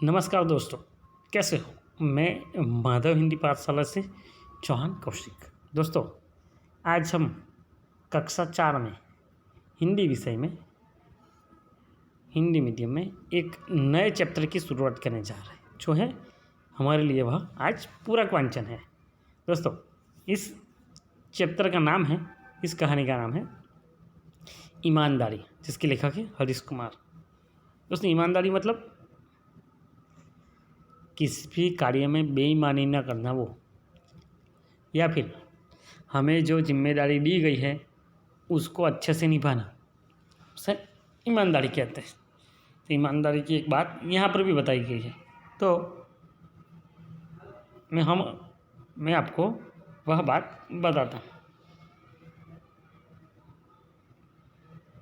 नमस्कार दोस्तों, कैसे हो। मैं माधव हिंदी पाठशाला से चौहान कौशिक। दोस्तों, आज हम कक्षा 4 में हिंदी विषय में हिंदी मीडियम में एक नए चैप्टर की शुरुआत करने जा रहे हैं, जो है हमारे लिए वह आज पूरक वांचन है। दोस्तों, इस चैप्टर का नाम है, इस कहानी का नाम है ईमानदारी, जिसके लेखक है हरीश कुमार। दोस्तों, ईमानदारी मतलब किसी भी कार्य में बेईमानी न करना, वो या फिर हमें जो जिम्मेदारी दी गई है उसको अच्छे से निभाना, उसे ईमानदारी कहते हैं। तो ईमानदारी की एक बात यहाँ पर भी बताई गई है, तो मैं आपको वह बात बताता हूँ।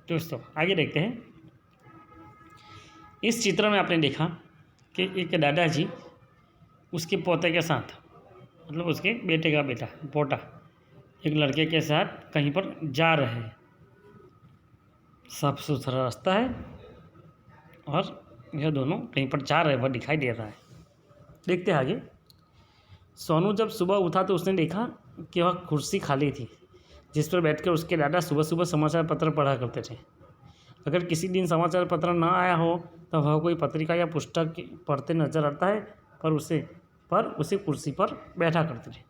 दोस्तों, आगे देखते हैं। इस चित्र में आपने देखा कि एक दादाजी उसके पोते के साथ, मतलब उसके बेटे का बेटा पोता, एक लड़के के साथ कहीं पर जा रहे हैं। साफ सुथरा रास्ता है और यह दोनों कहीं पर जा रहे हैं, वह दिखाई दे रहा है। देखते हैं आगे। सोनू जब सुबह उठा तो उसने देखा कि वह कुर्सी खाली थी, जिस पर बैठकर उसके दादा सुबह सुबह समाचार पत्र पढ़ा करते थे। अगर किसी दिन समाचार पत्र न आया हो तो वह कोई पत्रिका या पुस्तक पढ़ते नजर आता है, पर उसे कुर्सी पर बैठा करते थे।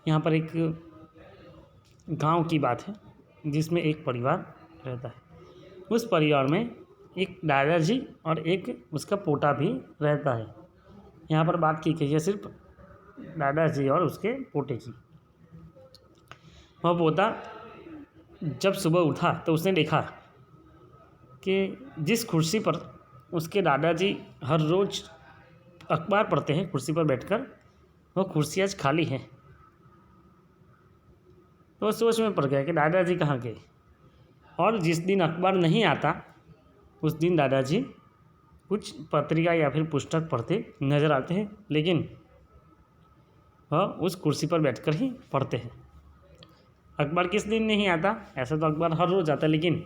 यहाँ पर एक गांव की बात है, जिसमें एक परिवार रहता है। उस परिवार में एक दादाजी और एक उसका पोता भी रहता है। यहाँ पर बात की गई है सिर्फ दादाजी और उसके पोते की। वह पोता जब सुबह उठा तो उसने देखा कि जिस कुर्सी पर उसके दादाजी हर रोज़ अखबार पढ़ते हैं कुर्सी पर बैठकर, वह कुर्सी आज खाली है। तो वह सोच में पड़ गया कि दादाजी कहाँ गए। और जिस दिन अखबार नहीं आता उस दिन दादाजी कुछ पत्रिका या फिर पुस्तक पढ़ते नज़र आते हैं, लेकिन वह उस कुर्सी पर बैठकर ही पढ़ते हैं। अखबार किस दिन नहीं आता, ऐसा तो अखबार हर रोज़ आता है, लेकिन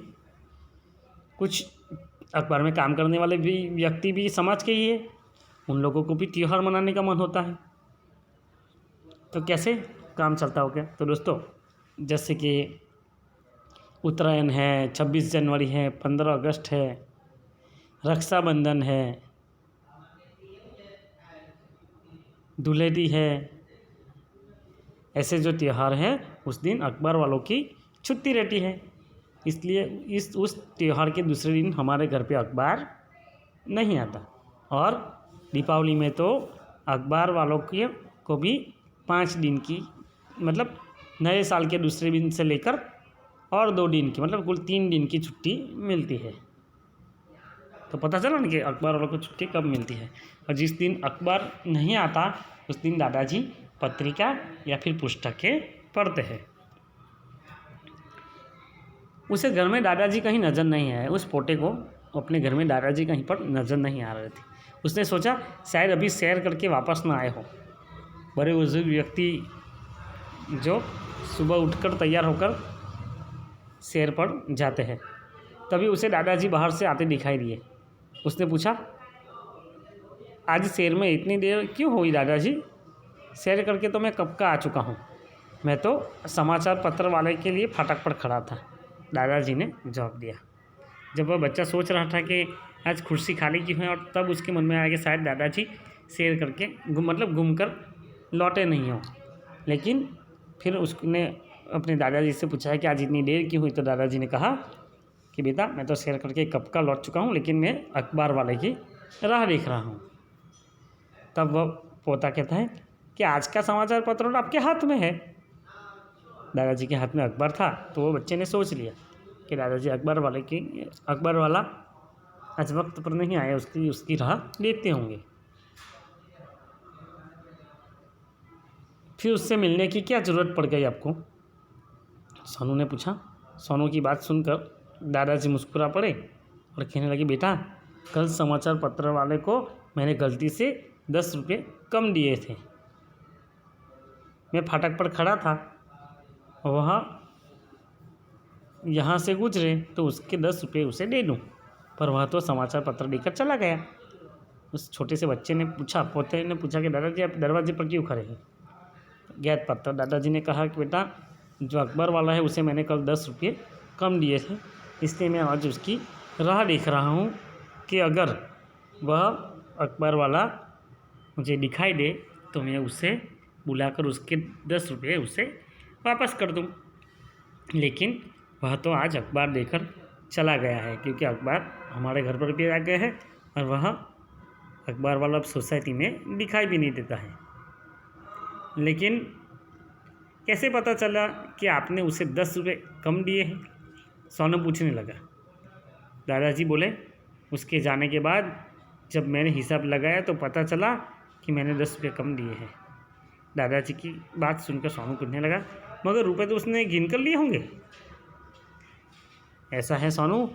कुछ अखबार में काम करने वाले भी व्यक्ति भी समाज के ही है, उन लोगों को भी त्यौहार मनाने का मन होता है। तो कैसे काम चलता हो क्या। तो दोस्तों, जैसे कि उत्तरायण है, 26 जनवरी है, 15 अगस्त है, रक्षाबंधन है, धुलेंडी है, ऐसे जो त्यौहार हैं उस दिन अखबार वालों की छुट्टी रहती है। इसलिए उस त्यौहार के दूसरे दिन हमारे घर पे अखबार नहीं आता। और दीपावली में तो अखबार वालों को भी 5 दिन की, मतलब नए साल के दूसरे दिन से लेकर और 2 दिन की, मतलब कुल 3 दिन की छुट्टी मिलती है। तो पता चला ना कि अखबार वालों को छुट्टी कब मिलती है। और जिस दिन अखबार नहीं आता उस दिन दादाजी पत्रिका या फिर पुस्तकें पढ़ते हैं। उसे घर में दादाजी कहीं नज़र नहीं आए। उस पोते को अपने घर में दादाजी कहीं पर नज़र नहीं आ रहे थे। उसने सोचा शायद अभी सैर करके वापस ना आए हो। बड़े बुजुर्ग व्यक्ति जो सुबह उठकर तैयार होकर सैर पर जाते हैं। तभी उसे दादाजी बाहर से आते दिखाई दिए। उसने पूछा, आज सैर में इतनी देर क्यों हुई दादाजी। सैर करके तो मैं कब का आ चुका हूँ, मैं तो समाचार पत्र वाले के लिए फाटक पर खड़ा था, दादाजी ने जवाब दिया। जब वह बच्चा सोच रहा था कि आज कुर्सी खाली क्यों है, और तब उसके मन में आया कि शायद दादाजी सैर करके घूम कर लौटे नहीं हो। लेकिन फिर उसने अपने दादाजी से पूछा कि आज इतनी देर क्यों हुई। तो दादाजी ने कहा कि बेटा, मैं तो सैर करके कब का लौट चुका हूँ, लेकिन मैं अखबार वाले की राह देख रहा हूँ। तब वह पोता कहता है कि आज का समाचार पत्र आपके हाथ में है। दादाजी के हाथ में अखबार था, तो वो बच्चे ने सोच लिया कि दादाजी अखबार वाला आज वक्त पर नहीं आया, उसकी राह देखते होंगे। फिर उससे मिलने की क्या ज़रूरत पड़ गई आपको, सोनू ने पूछा। सोनू की बात सुनकर दादाजी मुस्कुरा पड़े और कहने लगे, बेटा, कल समाचार पत्र वाले को मैंने गलती से 10 रुपये कम दिए थे। मैं फाटक पर खड़ा था, वहाँ यहाँ से गुजरे तो उसके 10 रुपये उसे दे दूँ, पर वह तो समाचार पत्र लेकर चला गया। उस छोटे से बच्चे ने पूछा, पोते ने पूछा कि दादाजी आप दरवाजे पर क्यों खड़े हैं? ज्ञात पत्र। दादाजी ने कहा कि बेटा जो अखबार वाला है उसे मैंने कल 10 रुपये कम दिए थे, इसलिए मैं आज उसकी राह देख रहा हूँ कि अगर वह अखबार वाला मुझे दिखाई दे तो मैं उसे बुलाकर उसके 10 रुपये उसे वापस कर दूँ। लेकिन वह तो आज अखबार देकर चला गया है, क्योंकि अखबार हमारे घर पर भी आ गया है और वह अखबार वाला अब सोसाइटी में दिखाई भी नहीं देता है। लेकिन कैसे पता चला कि आपने उसे 10 रुपये कम दिए हैं? सोनू पूछने लगा। दादाजी बोले, उसके जाने के बाद जब मैंने हिसाब लगाया तो पता चला कि मैंने 10 रुपये कम दिए हैं। दादाजी की बात सुनकर सोनू पूछने लगा, मगर रुपये तो उसने गिन कर लिए होंगे? ऐसा है सोनू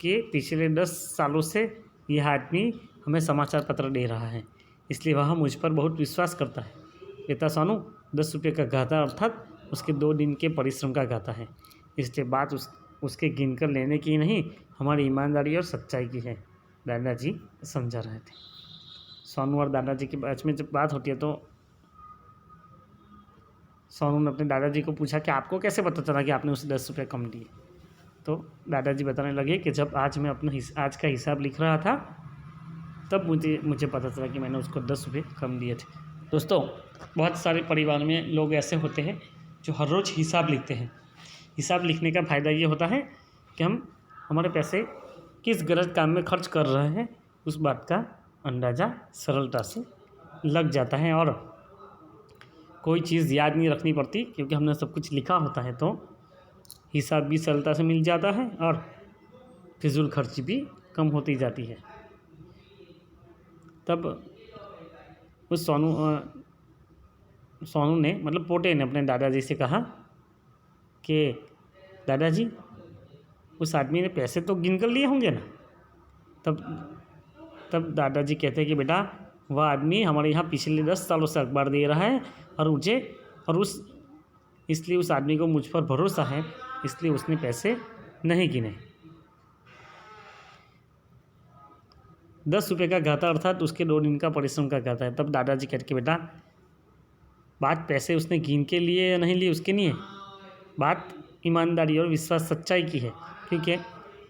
कि पिछले 10 सालों से यह आदमी हमें समाचार पत्र दे रहा है, इसलिए वह मुझ पर बहुत विश्वास करता है। बेटा सोनू, 10 रुपये का घाटा अर्थात उसके 2 दिन के परिश्रम का घाटा है, इसलिए बात उसके गिन कर लेने की नहीं, हमारी ईमानदारी और सच्चाई की है, दादाजी समझा रहे थे। सोनू और दादाजी के बीच में जब बात होती है तो सोनू ने अपने दादाजी को पूछा कि आपको कैसे पता चला कि आपने उसे 10 रुपये कम दिए? तो दादाजी बताने लगे कि जब आज मैं अपना आज का हिसाब लिख रहा था तब मुझे पता चला कि मैंने उसको 10 रुपये कम दिए थे। दोस्तों, बहुत सारे परिवार में लोग ऐसे होते हैं जो हर रोज़ हिसाब लिखते हैं। हिसाब लिखने का फ़ायदा ये होता है कि हम हमारे पैसे किस गलत काम में खर्च कर रहे हैं उस बात का अंदाज़ा सरलता से लग जाता है और कोई चीज़ याद नहीं रखनी पड़ती, क्योंकि हमने सब कुछ लिखा होता है तो हिसाब भी सरलता से मिल जाता है और फिजूल खर्ची भी कम होती जाती है। तब उस सोनू ने मतलब पोटे ने अपने दादाजी से कहा कि दादाजी उस आदमी ने पैसे तो गिन कर लिए होंगे ना? तब दादाजी कहते हैं कि बेटा वह आदमी हमारे यहाँ पिछले 10 सालों से अखबार दे रहा है और इसलिए उस आदमी को मुझ पर भरोसा है, इसलिए उसने पैसे नहीं गिने। 10 रुपये का घाटा अर्थात उसके 2 दिन का परिश्रम का घाटा है। तब दादाजी कहते कि बेटा बात पैसे उसने गिन के लिए या नहीं लिए उसके नहीं है, बात ईमानदारी और विश्वास सच्चाई की है, क्योंकि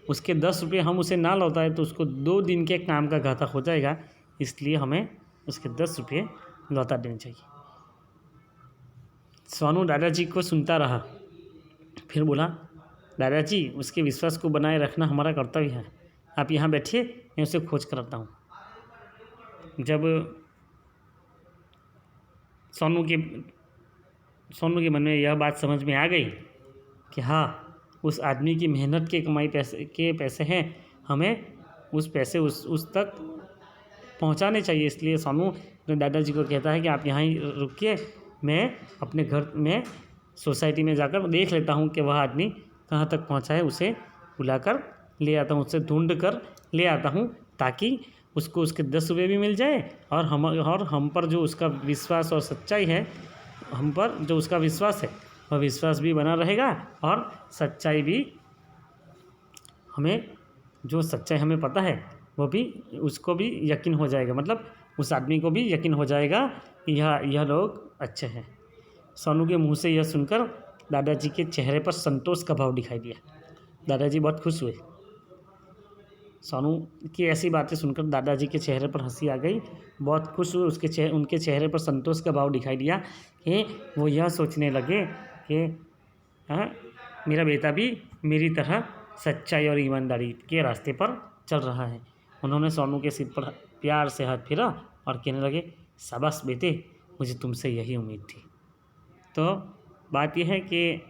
उसके 10 रुपये हम उसे ना लौटाए तो उसको 2 दिन के काम का घाटा हो जाएगा, इसलिए हमें उसके 10 रुपये लौटा देने चाहिए। सोनू दादाजी को सुनता रहा, फिर बोला, दादाजी उसके विश्वास को बनाए रखना हमारा कर्तव्य है, आप यहाँ बैठिए, मैं उसे खोज कर आता हूँ। जब सोनू के मन में यह बात समझ में आ गई कि हाँ उस आदमी की मेहनत के कमाई पैसे हैं, हमें उस पैसे उस तक पहुंचाने चाहिए, इसलिए सोनू अपने दादाजी को कहता है कि आप यहाँ ही रुकिए, मैं अपने घर में सोसाइटी में जाकर देख लेता हूँ कि वह आदमी कहाँ तक पहुँचा है, उसे बुलाकर ले आता हूँ, उसे ढूंढ कर ले आता हूँ, ताकि उसको उसके 10 रुपये भी मिल जाए और हम पर जो उसका विश्वास और सच्चाई है, हम पर जो उसका विश्वास है वह विश्वास भी बना रहेगा और सच्चाई भी जो सच्चाई हमें पता है वो भी उसको भी यकीन हो जाएगा, मतलब उस आदमी को भी यकीन हो जाएगा कि यह लोग अच्छे हैं। सोनू के मुंह से यह सुनकर दादाजी के चेहरे पर संतोष का भाव दिखाई दिया। दादाजी बहुत खुश हुए। सोनू की ऐसी बातें सुनकर दादाजी के चेहरे पर हंसी आ गई, बहुत खुश हुए, उनके चेहरे पर संतोष का भाव दिखाई दिया कि वो यह सोचने लगे कि मेरा बेटा भी मेरी तरह सच्चाई और ईमानदारी के रास्ते पर चल रहा है। उन्होंने सोनू के सिर पर प्यार से हाथ फेरा और कहने लगे, शाबाश बेटे, मुझे तुमसे यही उम्मीद थी। तो बात यह है कि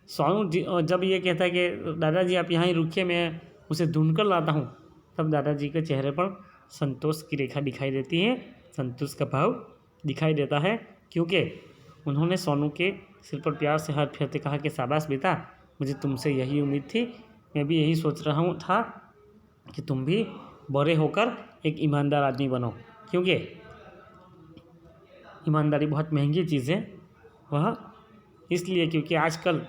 सोनू जब ये कहता है कि दादाजी आप यहाँ ही रुकिए, मैं उसे ढूंढ कर लाता हूँ, तब दादाजी के चेहरे पर संतोष की रेखा दिखाई देती है, संतोष का भाव दिखाई देता है, क्योंकि उन्होंने सोनू के सिर पर प्यार से हाथ फेरते कहा कि शाबाश बेटा, मुझे तुमसे यही उम्मीद थी, मैं भी यही सोच रहा था कि तुम भी बड़े होकर एक ईमानदार आदमी बनो, क्योंकि ईमानदारी बहुत महंगी चीज़ है। वह इसलिए क्योंकि आजकल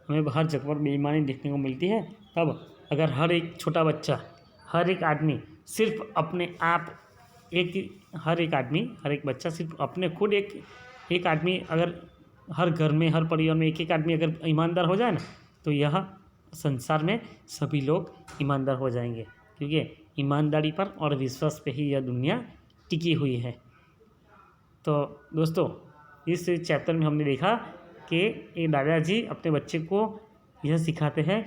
हमें हर जगह पर बेईमानी देखने को मिलती है। तब अगर हर एक छोटा बच्चा, हर एक आदमी सिर्फ अपने आप हर एक बच्चा सिर्फ अपने खुद एक आदमी अगर हर घर में हर परिवार में एक आदमी अगर ईमानदार हो जाए ना, तो यह संसार में सभी लोग ईमानदार हो जाएंगे, क्योंकि ईमानदारी पर और विश्वास पे ही यह दुनिया टिकी हुई है। तो दोस्तों, इस चैप्टर में हमने देखा कि ये दादाजी अपने बच्चे को यह सिखाते हैं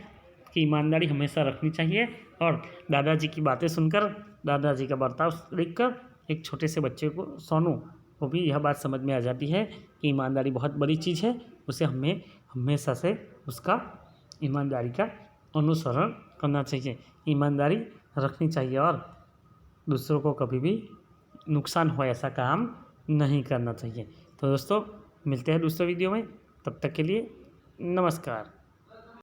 कि ईमानदारी हमेशा रखनी चाहिए, और दादाजी की बातें सुनकर, दादाजी का बर्ताव देखकर एक छोटे से बच्चे को, सोनू को भी यह बात समझ में आ जाती है कि ईमानदारी बहुत बड़ी चीज़ है। उसे हमें हमेशा से उसका ईमानदारी का अनुसरण करना चाहिए, ईमानदारी रखनी चाहिए, और दूसरों को कभी भी नुकसान हो ऐसा काम नहीं करना चाहिए। तो दोस्तों, मिलते हैं दूसरे वीडियो में, तब तक के लिए नमस्कार।